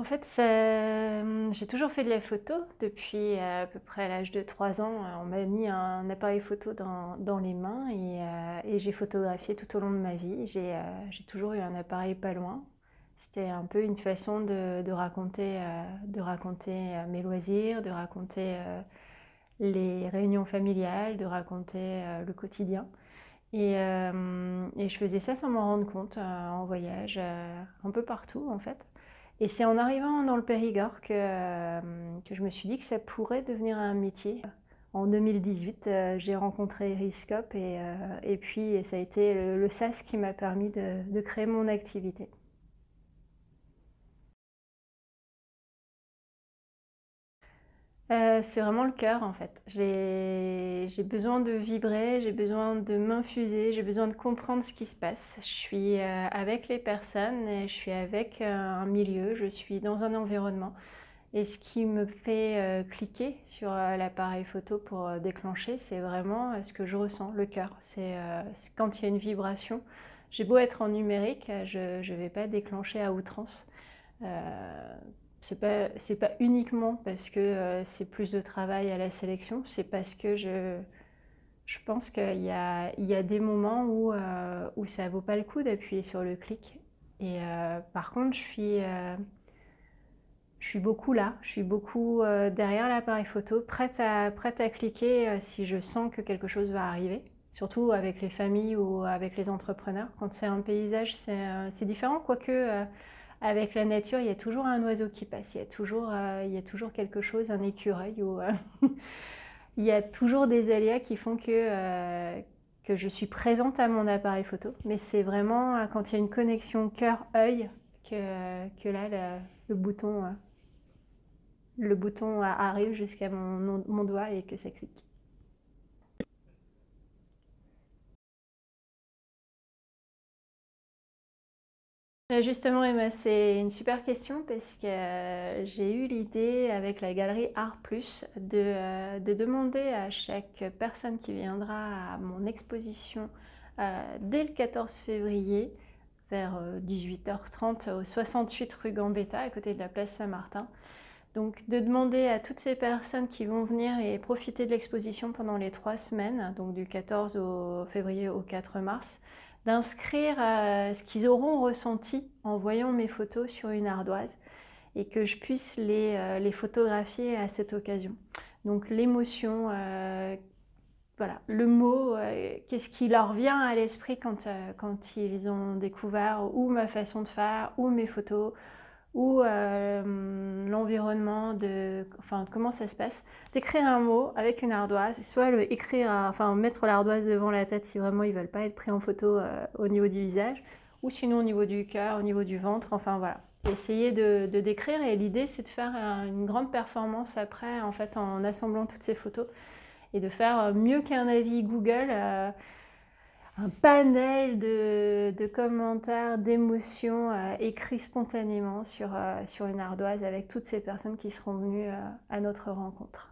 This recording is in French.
En fait, j'ai toujours fait de la photo depuis à peu près l'âge de 3 ans. On m'a mis un appareil photo dans les mains et j'ai photographié tout au long de ma vie. J'ai toujours eu un appareil pas loin. C'était un peu une façon de raconter mes loisirs, de raconter les réunions familiales, de raconter le quotidien. Et je faisais ça sans m'en rendre compte, en voyage, un peu partout en fait. Et c'est en arrivant dans le Périgord que je me suis dit que ça pourrait devenir un métier. En 2018, j'ai rencontré Eriscope et puis ça a été le SAS qui m'a permis de créer mon activité. C'est vraiment le cœur en fait. J'ai besoin de vibrer, j'ai besoin de m'infuser, j'ai besoin de comprendre ce qui se passe. Je suis avec les personnes et je suis avec un milieu, je suis dans un environnement. Et ce qui me fait cliquer sur l'appareil photo pour déclencher, c'est vraiment ce que je ressens, le cœur. C'est quand il y a une vibration. J'ai beau être en numérique, je ne vais pas déclencher à outrance. Euh, c'est pas uniquement parce que c'est plus de travail à la sélection, c'est parce que je pense il y a des moments où ça vaut pas le coup d'appuyer sur le clic. Et par contre, je suis beaucoup là, je suis beaucoup derrière l'appareil photo, prête à cliquer si je sens que quelque chose va arriver. Surtout avec les familles ou avec les entrepreneurs. Quand c'est un paysage, c'est différent, quoique avec la nature, il y a toujours un oiseau qui passe, il y a toujours quelque chose, un écureuil, ou il y a toujours des aléas qui font que je suis présente à mon appareil photo. Mais c'est vraiment quand il y a une connexion cœur-œil que là, le bouton, le bouton arrive jusqu'à mon doigt et que ça clique. Justement, Emma, c'est une super question parce que j'ai eu l'idée avec la galerie Art Plus de demander à chaque personne qui viendra à mon exposition dès le 14 février vers 18h30 au 68 rue Gambetta à côté de la place Saint-Martin. Donc de demander à toutes ces personnes qui vont venir et profiter de l'exposition pendant les 3 semaines, donc du 14 février au 4 mars, d'inscrire ce qu'ils auront ressenti en voyant mes photos sur une ardoise et que je puisse les photographier à cette occasion. Donc l'émotion, voilà, le mot, qu'est-ce qui leur vient à l'esprit quand ils ont découvert ou ma façon de faire, ou mes photos, ou l'environnement, enfin comment ça se passe, d'écrire un mot avec une ardoise, soit enfin mettre l'ardoise devant la tête si vraiment ils veulent pas être pris en photo au niveau du visage, ou sinon au niveau du cœur, au niveau du ventre, enfin voilà. Essayer de décrire et l'idée c'est de faire une grande performance après en fait en assemblant toutes ces photos et de faire mieux qu'un avis Google. Un panel de commentaires, d'émotions écrits spontanément sur une ardoise avec toutes ces personnes qui seront venues à notre rencontre.